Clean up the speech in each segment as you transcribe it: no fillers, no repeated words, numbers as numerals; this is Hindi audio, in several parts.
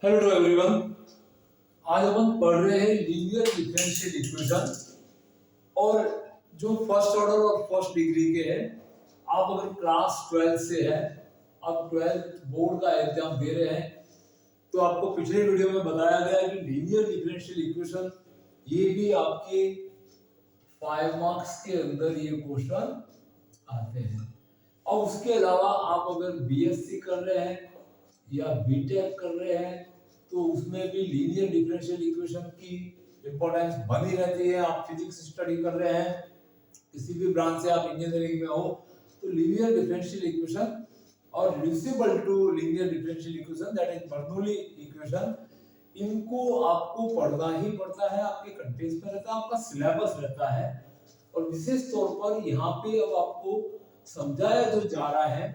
Hello to everyone. आज अपन पढ़ रहे हैं लीनियर डिफरेंशियल इक्वेशन और जो फर्स्ट ऑर्डर और फर्स्ट डिग्री के हैं। आप अगर क्लास 12 से है, आप 12th बोर्ड का एग्जाम दे रहे हैं, तो आपको पिछले वीडियो में बताया गया कि लीनियर डिफरेंशियल इक्वेशन ये भी आपके 5 मार्क्स के अंदर ये क्वेश्चन आते हैं। और उसके अलावा आप अगर बीएससी कर रहे हैं या बीटेक कर रहे हैं तो उसमें भी लीनियर डिफरेंशियल इक्वेशन की इंपॉर्टेंस बनी रहती है। आप फिजिक्स स्टडी कर रहे हैं, किसी भी ब्रांच से आप इंजीनियरिंग में हो, तो लीनियर डिफरेंशियल इक्वेशन और reducible to linear differential equation, that is Bernoulli equation, इनको आपको पढ़ना ही पड़ता है। आपके कंटेंट्स में रहता है, आपका सिलेबस रहता है। और विशेष तौर पर यहाँ पे अब आपको समझाया जो जा रहा है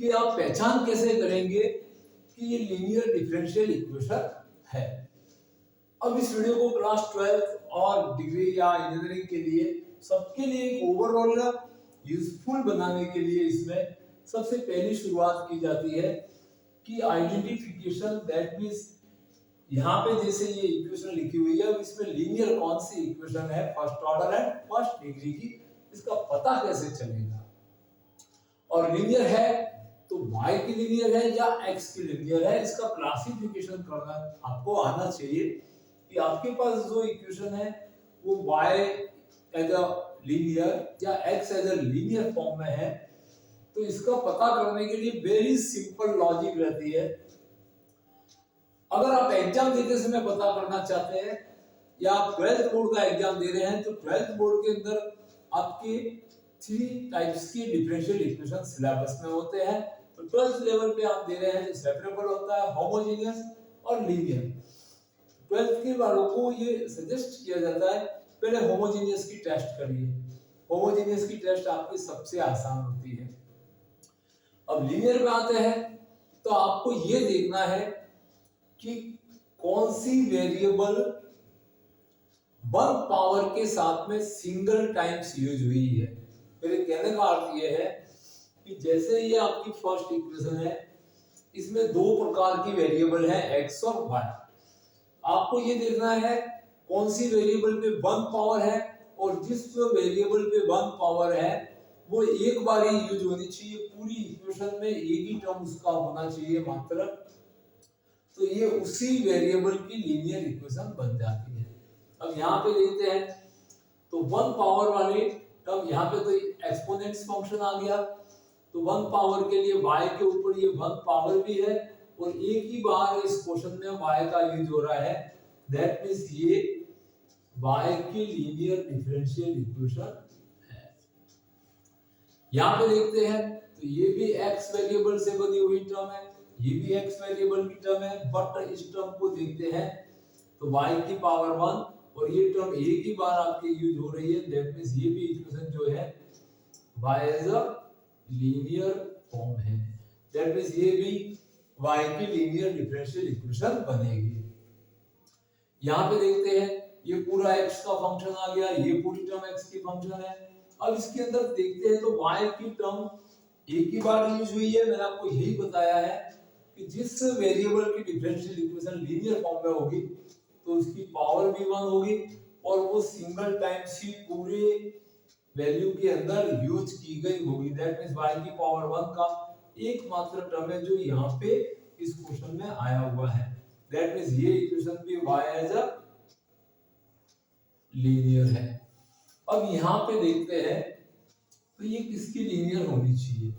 कि आप पहचान कैसे करेंगे कि ये लीनियर डिफरेंशियल इक्वेशन है। अब इस वीडियो को क्लास 12 और डिग्री या इंजीनियरिंग के लिए सबके लिए एक ओवरऑल यूजफुल बनाने के लिए इसमें सबसे पहली शुरुआत की जाती है कि आइडेंटिफिकेशन, दैट मींस यहाँ पे जैसे ये इक्वेशन लिखी हुई है, इसमें लीनियर कौन सी इक्वेशन है, first order and first degree की, इसका पता कैसे चलेगा। और लीनियर है तो y की लीनियर है या x की लीनियर है, इसका क्लासिफिकेशन करना आपको आना चाहिए कि आपके पास जो इक्वेशन है वो y एज अ लीनियर या x as a linear form में है। तो इसका पता करने के लिए वेरी सिंपल लॉजिक रहती है। अगर आप एग्जाम देते समय पता करना चाहते हैं या आप 12th बोर्ड का एग्जाम दे रहे हैं, तो 12th बोर्ड के अंदर आपके 3 टाइप्स की डिफरेंशियल इक्वेशन सिलेबस में होते हैं। तो 12th लेवल पे आप दे रहे हैं जो सेपरेबल होता है, होमोजेनियस और लीनियर। 12th के वालों को ये सजेस्ट किया जाता है पहले होमोजेनियस की टेस्ट करिए। होमोजेनियस की टेस्ट आपकी सबसे आसान होती है। अब लीनियर में आते हैं तो आपको ये देखना है कि कौन सी वेरिएबल 1 पावर के साथ में सिंगल टाइम्स यूज हुई है। मेरे कहने का अर्थ ये है कि जैसे ये आपकी फर्स्ट इक्वेशन है, इसमें 2 प्रकार की वेरिएबल है, x और y। आपको ये देखना है कौन सी वेरिएबल पे 1 पावर है, और जिस वेरिएबल पे 1 पावर है वो एक बार ही यूज होनी चाहिए। पूरी इक्वेशन में एक ही टर्म उसका होना चाहिए मात्र, तो ये उसी वेरिएबल की लीनियर इक्वेशन बन जाती है। अब यहाँ पे देखते हैं तो 1 पावर वाली टर्म, यहाँ पे तो एक्सपोनेंट्स फंक्शन आ गया, तो 1 पावर के लिए y के ऊपर ये 1 पावर भी है और एक ही बार इस क्वेश्चन में y का यूज हो रहा है। दैट मींस ये y की लीनियर डिफरेंशियल इक्वेशन है। यहाँ पे देखते हैं तो ये भी x वेरिएबल से बनी हुई टर्म है, ये भी x वेरिएबल की टर्म है, बट इस टर्म को देखते हैं तो y की पावर 1 और ये टर्म एक ही बार आपके यूज हो रही है। दैट मींस ये भी इक्वेशन जो है y as a linear form है। दैट मींस ये भी y की लीनियर डिफरेंशियल इक्वेशन बनेगी। यहाँ पे देखते हैं ये पूरा x का फंक्शन आ गया, ये पूरी टर्म x की फंक्शन है। अब इसके अंदर देखते हैं तो y की टर्म एक ही बार यूज हुई है। मैंने आपको यही बताया है कि जिस वेरिएबल की डिफरेंशियल इक्वेशन लीनियर फॉर्म में होगी तो उसकी पावर भी 1 होगी और वो सिंगल टाइम ही पूरे वैल्यू के अंदर यूज की गई होगी। दैट मींस y की पावर 1 का एकमात्र टर्म है जो यहाँ पे इस क्वेश्चन में आया हुआ है। दैट मींस ये इक्वेशन भी y एज अ लीनियर है। अब यहाँ पे देखते हैं तो ये किसकी लीनियर होनी चाहिए।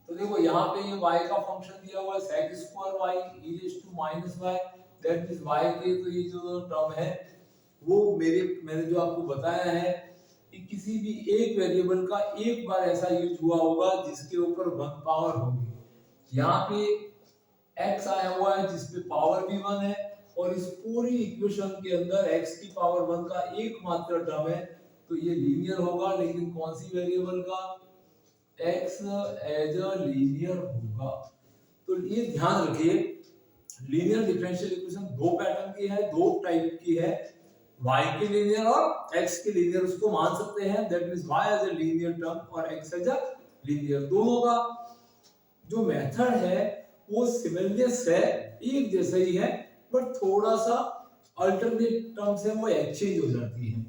तो देखो यहाँ पे ये y का फंक्शन दिया हुआ है sec² y e⁻y, that means y के तो ये जो टर्म है वो मैंने जो आपको बताया है कि किसी भी एक वेरिएबल का एक बार ऐसा यूज हुआ होगा जिसके ऊपर 1 पावर होगी। यहाँ पे x आया हुआ है जिसपे पावर भी 1 है और इस पूरी इक्वेशन के अंदर x की पावर 1 का एकमात्र टर्म है, तो ये लीनियर होगा। लेकिन कौन सी वेरिएबल का, x एज अ लीनियर होगा। तो ये ध्यान रखिए लीनियर डिफरेंशियल इक्वेशन 2 पैटर्न की है, 2 टाइप की है, y की लीनियर और x की लीनियर, उसको मान सकते हैं। That means y as a linear term और x एज अ लीनियर। दोनों का जो मेथड है वो सिमिलरियस है, एक जैसा ही है, बट थोड़ा सा अल्टरनेट टर्म्स है वो एक्सचेंज हो जाती है।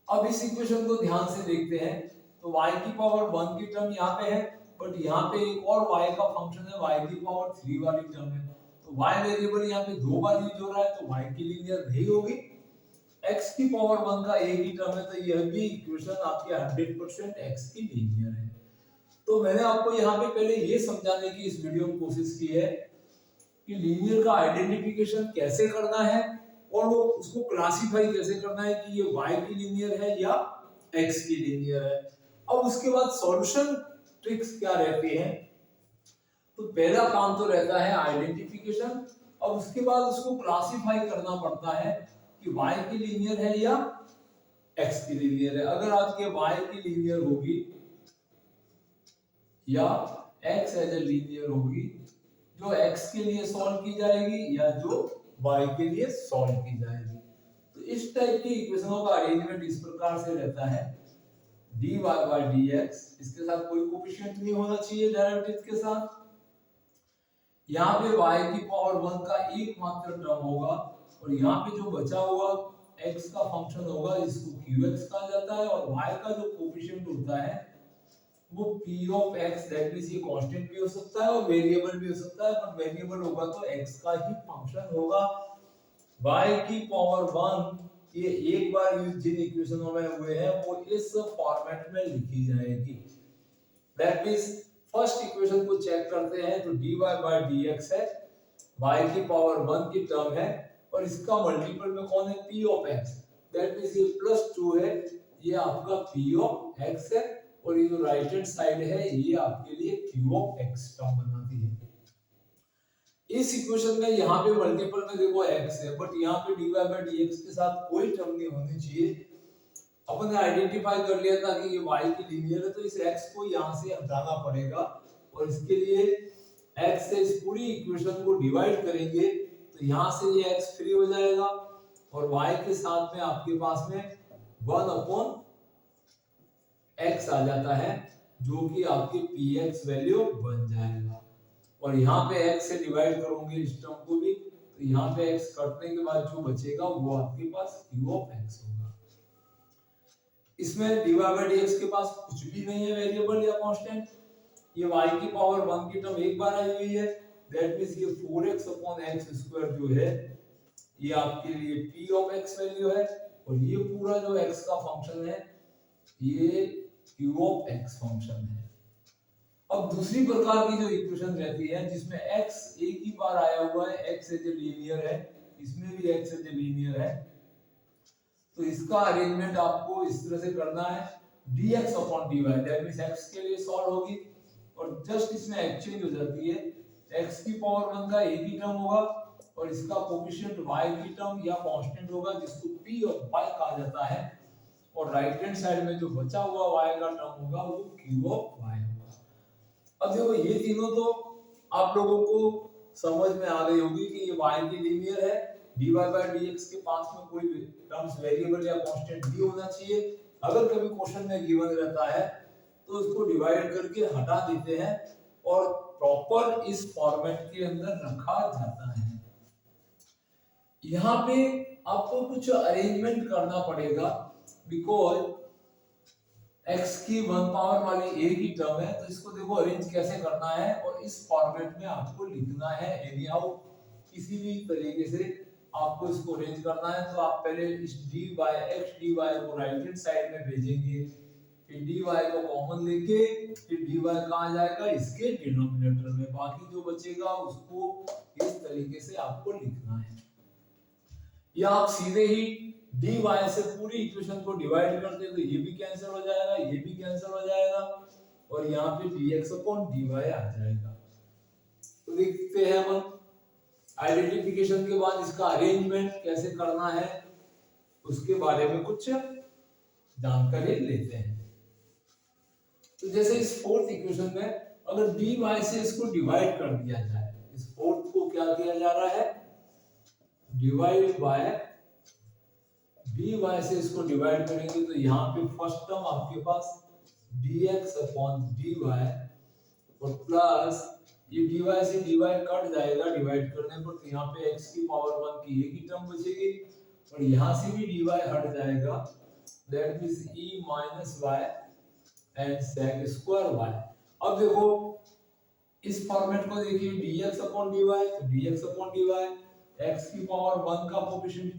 अब इस इक्वेशन को ध्यान से देखते हैं तो y की पावर 1 की टर्म यहाँ पे है, बट यहाँ पे एक और y का फंक्शन है y की पावर 3 वाली टर्म है, तो y वेरिएबल यहाँ पे दो बार यूज हो रहा है तो y की लीनियर नहीं होगी। x की पावर 1 का एक ही टर्म है तो यह भी इक्वेशन आपके 100% x की लीनियर है। तो मैंने आपको यहाँ पे पहले ये समझाने की इस वीडियो में कोशिश की है कि लीनियर का आइडेंटिफिकेशन कैसे करना है और वो उसको क्लासिफाई कैसे करना है कि ये y की लीनियर है या x की लीनियर है। अब उसके बाद सॉल्यूशन ट्रिक्स क्या रहती हैं, तो पहला काम तो रहता है आइडेंटिफिकेशन, अब उसके बाद उसको क्लासिफाई करना पड़ता है कि y की लीनियर है या x की लीनियर है। अगर आपके y की लीनियर होगी या x एज ए लीनियर होगी, जो x के लिए सॉल्व की जाएगी या जो y के लिए सॉल्व की जाएगी। तो इस टाइप की इक्वेशनों का अरेंजमेंट इस प्रकार से रहता है dy by dx, इसके साथ कोई कोएफिशिएंट नहीं होना चाहिए डेरिवेटिव के साथ। यहाँ पे y की पावर 1 का एकमात्र टर्म होगा और यहाँ पे जो बचा हुआ x का फंक्शन होगा इसको qx कहा जाता है, और y का जो कोएफिशिएंट होता है वो p of x, that means ये कांस्टेंट भी हो सकता है और वेरिएबल भी हो सकता है, पर वेरिएबल होगा तो x का ही फंक्शन होगा। y की पावर 1 ये एक बार यूज जिन इक्वेशनों में हुए हैं वो इस फॉर्मेट में लिखी जाएगी। दैट मींस फर्स्ट इक्वेशन को चेक करते हैं तो dy by dx है, y की पावर 1 की टर्म है और इसका मल्टीपल में कौन है p of x, that means ये +2 है, ये आपका p of x है, और ये जो राइट हैंड साइड है ये आपके लिए q of x टर्म बनाती है। इस इक्वेशन में यहाँ पे मल्टीपल में देखो x है, बट यहाँ पे dy by dx के साथ कोई टर्म नहीं होनी चाहिए। अपन ने आइडेंटिफाई कर लिया था कि ये y की लीनियर है, तो इस x को यहाँ से हटाना पड़ेगा और इसके लिए x से इस पूरी इक्वेशन को डिवाइड करेंगे तो यहाँ से ये x फ्री हो जाएगा और y के साथ में आपके पास में 1 अपॉन x आ जाता है जो कि आपके px वैल्यू बन जाएगा, और यहाँ पे x से डिवाइड करोगे इस टर्म को भी तो यहाँ पे x कटने के बाद जो बचेगा वो आपके पास q of x होगा। इसमें dy by dx के पास कुछ भी नहीं है वेरिएबल या कांस्टेंट, ये y की पावर 1 की टर्म एक बार आई हुई है, दैट मींस ये 4x upon x स्क्वायर जो है ये आपके लिए p of x वैल्यू है, और ये पूरा जो x का फंक्शन है ये q of x फंक्शन है। अब दूसरी प्रकार की जो इक्वेशन रहती है जिसमें x एक ही बार आया हुआ है, x एज ए लीनियर है, इसमें भी x एज ए लीनियर है, तो इसका अरेंजमेंट आपको इस तरह से करना है dx upon dy, that means x के लिए सॉल्व होगी और जस्ट इसमें एक्सचेंज हो जाती है, x की पावर 1 का एक ही टर्म होगा और इसका कोएफिशिएंट y की टर्म या कांस्टेंट होगा जिसको p of y कहा जाता है, और राइट हैंड साइड में जो बचा हुआ y का टर्म होगा वो q of y होगा। अब देखो ये तीनों तो आप लोगों को समझ में आ गई होगी कि ये y की लीनियर है, dy by dx के पास में कोई टर्म्स वेरिएबल या कांस्टेंट भी होना चाहिए। अगर कभी क्वेश्चन में गिवन रहता है तो उसको डिवाइड करके हटा देते हैं और प्रॉपर इस फॉर्मेट के अंदर रखा जाता है। यहाँ पे आपको कुछ अरेंजमेंट करना पड़ेगा बिकॉज x की 1 पावर वाली एक ही टर्म है, तो इसको देखो अरेंज कैसे करना है और इस फॉर्मेट में आपको लिखना है एनी हाउ, किसी भी तरीके से आपको इसको अरेंज करना है। तो आप पहले इस dy x dy को राइट हैंड साइड में भेजेंगे, फिर dy को कॉमन लेके फिर dy कहाँ जाएगा इसके डिनोमिनेटर में, बाकी जो बचेगा उसको इस तरीके से आपको लिखना है, या आप सीधे ही dy से पूरी इक्वेशन को डिवाइड करते हैं तो ये भी कैंसिल हो जाएगा, ये भी कैंसिल हो जाएगा और यहाँ पे dx upon dy आ जाएगा। तो देखते हैं हम आइडेंटिफिकेशन के बाद इसका अरेंजमेंट कैसे करना है उसके बारे में कुछ जानकारी लेते हैं। तो जैसे इस फोर्थ इक्वेशन में अगर dy से इसको डिवाइड कर दिया जाए, इस फोर्थ को क्या किया जा रहा है डिवाइड बाय dy से इसको डिवाइड करेंगे तो यहाँ पे फर्स्ट टर्म आपके पास dx upon dy और प्लस ये dy से dy कट जाएगा डिवाइड करने पर, तो यहाँ पे x की पावर 1 की एक ही टर्म बचेगी और यहाँ से भी dy हट जाएगा, that means e minus y and sec square y। अब देखो इस फॉर्मेट को देखिए, dx अपॉन dy, तो dx अपॉन dy x की पावर 1 का कोएफिशिएंट py,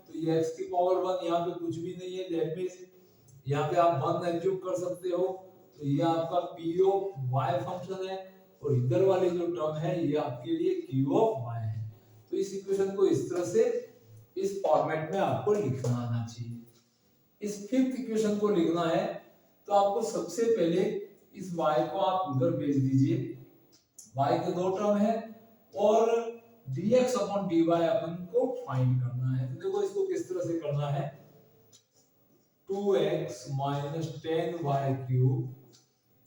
तो ये x की पावर 1 यहाँ पे कुछ भी नहीं है, दैट मींस यहाँ पे आप 1 एज्यूम कर सकते हो, तो ये आपका p ऑफ y फंक्शन है और इधर वाली जो टर्म है ये आपके लिए q ऑफ y है। तो इस इक्वेशन को इस तरह से इस फॉर्मेट में आपको लिखना आना चाहिए। इस फिफ्थ इक्वेशन को लिखना है तो आपको सबसे पहले इस y को आप उधर भेज दीजिए, y के दो टर्म है और dx अपॉन dy अपन को फाइंड करना है। तो देखो इसको किस तरह से करना है, 2x माइनस 10y क्यूब,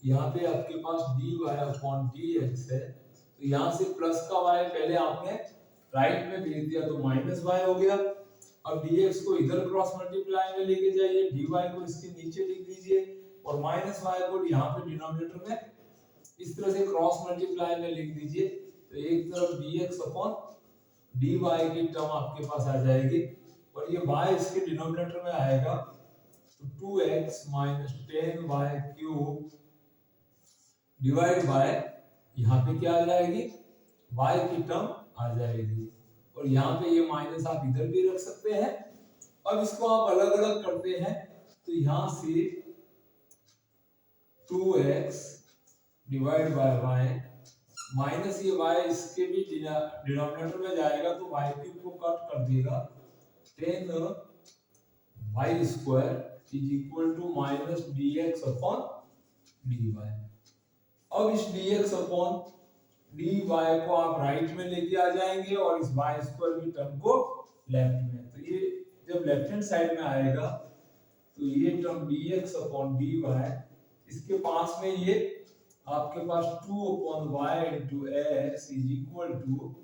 यहाँ पे आपके पास dy अपॉन dx है, तो यहाँ से प्लस का y पहले आपने राइट में भेज दिया तो माइनस y हो गया। अब dx को इधर क्रॉस मल्टीप्लाई में लेके जाइए, dy को इसके नीचे लिख दीजिए और माइनस y को यहाँ पे डिनोमिनेटर में इस तरह से क्रॉस मल्टीप्लाई में लिख दीजिए, तो एक तरफ dx अपॉन dy की टर्म आपके पास आ जाएगी और ये y इसके डिनोमिनेटर में आएगा, तो 2x minus 10y cube divide by यहाँ पे क्या आ जाएगी, y की टर्म आ जाएगी और यहाँ पे ये माइनस आप इधर भी रख सकते हैं। अब इसको आप अलग अलग करते हैं, तो यहाँ से 2x divide by y minus ये y इसके भी डिनोमिनेटर में जाएगा तो y क्यूब को कट कर देगा, 10y square is equal to minus dx upon dy। अब इस dx अपॉन dy को आप राइट में लेके आ जाएंगे और इस y स्क्वायर की टर्म को लेफ्ट में, तो ये जब लेफ्ट हैंड साइड में आएगा तो ये टर्म dx अपॉन dy, इसके पास में ये आपके पास 2 upon y into x is equal to,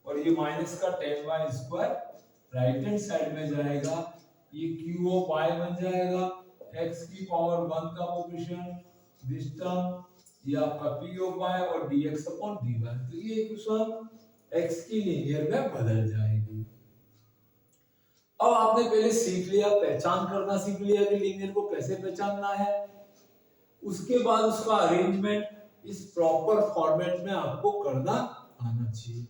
और ये माइनस का 10y square right hand side में जाएगा, ये q ऑफ y बन जाएगा, x की पावर 1 का कोएफिशिएंट, दिस टर्म ये आपका p ऑफ y और dx अपॉन dy, तो ये इक्वेशन x की लीनियर में बदल जाएगी। अब आपने पहले सीख लिया, पहचान करना सीख लिया कि लीनियर को कैसे पहचानना है, उसके बाद उसका अरेंजमेंट इस प्रॉपर फॉर्मेट में आपको करना आना चाहिए।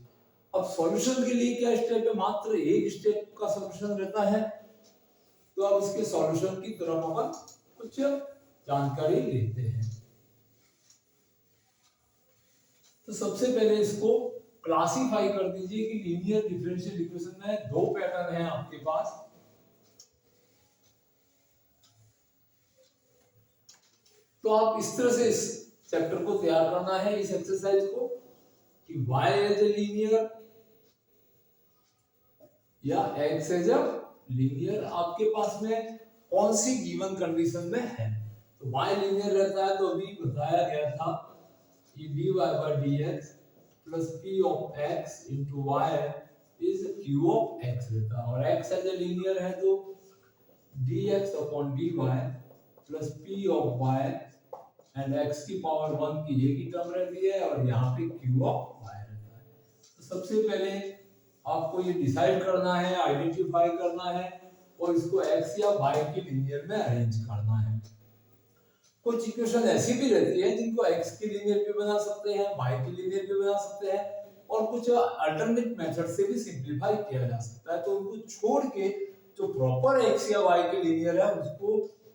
अब सॉल्यूशन के लिए क्या स्टेप है, मात्र एक स्टेप का सॉल्यूशन रहता है, तो अब इसके सॉल्यूशन की तरफ अपन कुछ जानकारी लेते हैं। तो सबसे पहले इसको क्लासिफाई कर दीजिए कि लीनियर डिफरेंशियल इक्वेशन में दो पैटर्न हैं आपके पास। तो आप इस तरह से इस चैप्टर को तैयार करना है, इस एक्सरसाइज को, कि y एज ए लीनियर या x एज अ लीनियर आपके पास में कौन सी गिवन कंडीशन में है। तो y लीनियर रहता है तो अभी बताया गया था कि dy by dx plus p of x into y is q of x रहता है, और x एज ए लीनियर है तो dx upon dy plus p of y and x की पावर 1 की एक ही टर्म रहती है और यहाँ पे q ऑफ y रहता है। तो सबसे पहले आपको ये डिसाइड करना है, आइडेंटिफाई करना है और इसको x या y की लीनियर में अरेंज करना है। कुछ इक्वेशन ऐसी भी रहती है जिनको x की लीनियर भी बना सकते हैं, y की लीनियर भी बना सकते हैं और कुछ अल्टरनेट मेथड से भी सिंपलीफाई किया जा सकता है। तो उनको छोड़ के जो प्रॉपर x या y की लीनियर है उसको,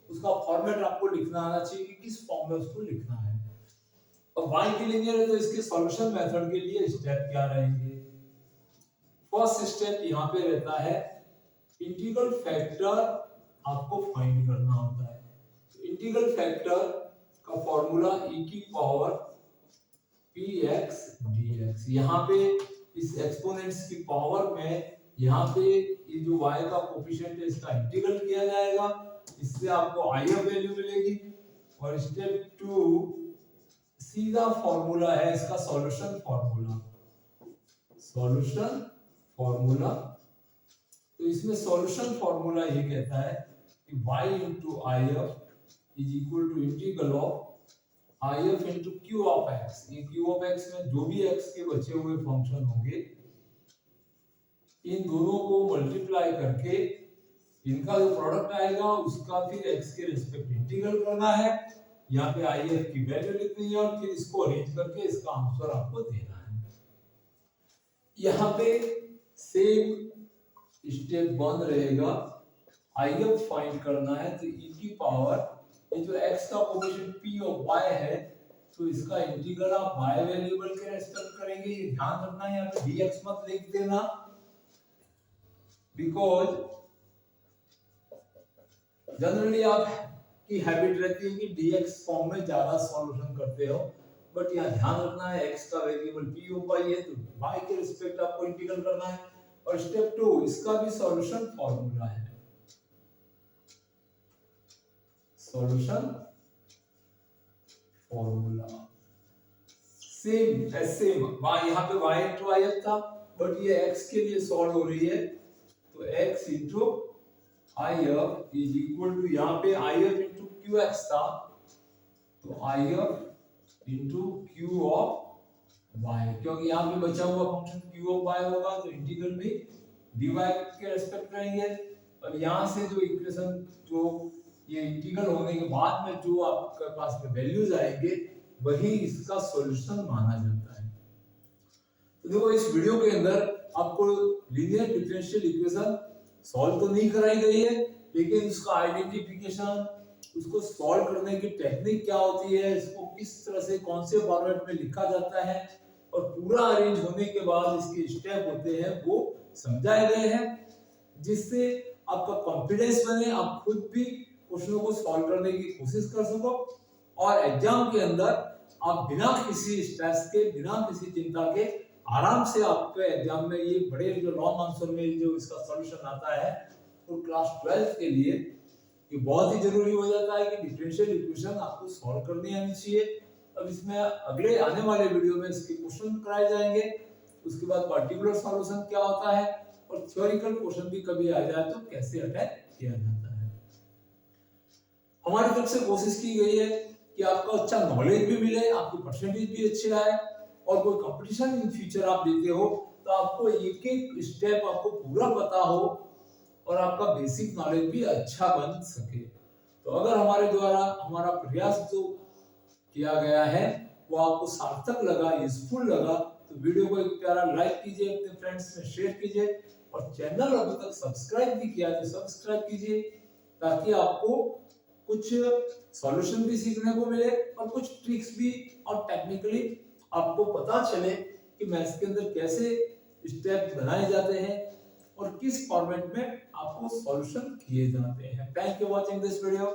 उसका फॉर्मेट आपको लिखना आना चाहिए कि किस फॉर्म में उसको लिखना है। अब y की लीनियर है तो इसके सॉल्यूशन मेथड के लिए स्टेप क्या रहेंगे। फर्स्ट स्टेप यहाँ पे रहता है इंटीग्रल फैक्टर आपको फाइंड करना होता है। तो इंटीग्रल फैक्टर का फॉर्मूला e की पावर px dx, यहाँ पे इस एक्सपोनेंट्स की पावर में यहाँ पे ये जो y का कोएफिशिएंट है इसका इंटीग्रल किया जाएगा, इससे आपको i वैल्यू मिलेगी। और स्टेप 2 सीधा फॉर्मूला है इसका, सॉल्यूशन फॉर्मूला, सॉल्यूशन फॉर्मूला। तो इसमें सॉल्यूशन फॉर्मूला ये कहता है कि y into if is equal to integral of IF into Q of x, ये Q of x में जो भी x के बचे हुए फंक्शन होंगे इन दोनों को मल्टीप्लाई करके इनका जो प्रोडक्ट आएगा उसका फिर x के रिस्पेक्ट इंटीग्रल करना है। यहाँ पे IF की वैल्यू लिखनी है और फिर इसको अरेंज करके इसका आंसर आपको देना है। यहाँ पे सेम स्टेप बंद रहेगा, IF फाइंड करना है तो e की पावर ये जो x का कोएफिशिएंट p और y है तो इसका इंटीग्रल आप y वेरिएबल के रेस्पेक्ट करेंगे। ये ध्यान रखना है, यहाँ पे dx मत लिख देना, बिकॉज जनरली आप की हैबिट रहती है कि dx फॉर्म में ज्यादा सॉल्यूशन करते हो, बट यहाँ ध्यान रखना है x का वेरिएबल p और y है तो y के रिस्पेक्ट आपको इंटीग्रल करना है। और स्टेप 2 इसका भी सॉल्यूशन फॉर्मूला है, सॉल्यूशन फॉर्मूला सेम सेम यहाँ पे y इंटू आई था, बट ये x के लिए सॉल्व हो रही है तो x into I F is equal to, यहाँ पे I F into Q x था तो I F into Q of y, क्योंकि यहाँ पे बचा हुआ फंक्शन क्यू ऑफ वाई होगा तो इंटीग्रल भी dy के रेस्पेक्ट रहेंगे। और यहाँ से जो इक्वेशन जो ये इंटीग्रल होने के बाद में जो आपके पास में वैल्यूज आएंगे वही इसका सॉल्यूशन माना जाता है। तो देखो इस वीडियो के अंदर आपको लीनियर डिफरेंशियल इक्वेशन सॉल्व तो नहीं कराई गई है, लेकिन उसका आइडेंटिफिकेशन, उसको सॉल्व करने की टेक्निक क्या होती है, इसको किस तरह से कौन से फॉर्मेट में लिखा जाता है और पूरा अरेंज होने के बाद इसके स्टेप होते हैं वो समझाए गए हैं, जिससे आपका कॉन्फिडेंस बने, आप खुद भी क्वेश्चनों को सॉल्व करने की कोशिश कर सको और एग्जाम के अंदर आप बिना किसी स्ट्रेस के, बिना किसी चिंता के आराम से आपके एग्जाम में ये बड़े जो लॉन्ग आंसर में जो इसका सॉल्यूशन आता है तो क्लास 12 के लिए ये बहुत ही जरूरी हो जाता है कि डिफरेंशियल इक्वेशन आपको सॉल्व करनी आनी चाहिए। अब इसमें अगले आने वाले वीडियो में इसके क्वेश्चन कराए जाएंगे, उसके बाद पर्टिकुलर सॉल्यूशन क्या होता है और थ्योरेटिकल क्वेश्चन भी कभी आ जाए तो कैसे अटैक किया जाता है। हमारी तरफ से कोशिश की गई है कि आपको अच्छा नॉलेज भी मिले, आपकी परसेंटेज भी अच्छे आए और कोई कंपटीशन इन फ्यूचर आप देते हो तो आपको एक एक स्टेप आपको पूरा पता हो और आपका बेसिक नॉलेज भी अच्छा बन सके। तो अगर हमारे द्वारा हमारा प्रयास जो किया गया है वो आपको सार्थक लगा, यूजफुल लगा तो वीडियो को एक प्यारा लाइक कीजिए, अपने फ्रेंड्स में शेयर कीजिए और चैनल अभी तक सब्सक्राइब नहीं किया तो सब्सक्राइब कीजिए ताकि आपको कुछ सॉल्यूशन भी सीखने को मिले और कुछ ट्रिक्स भी और टेक्निकली आपको पता चले कि मैथ्स के अंदर कैसे स्टेप बनाए जाते हैं और किस फॉर्मेट में आपको सॉल्यूशन किए जाते हैं। Thank you watching this video.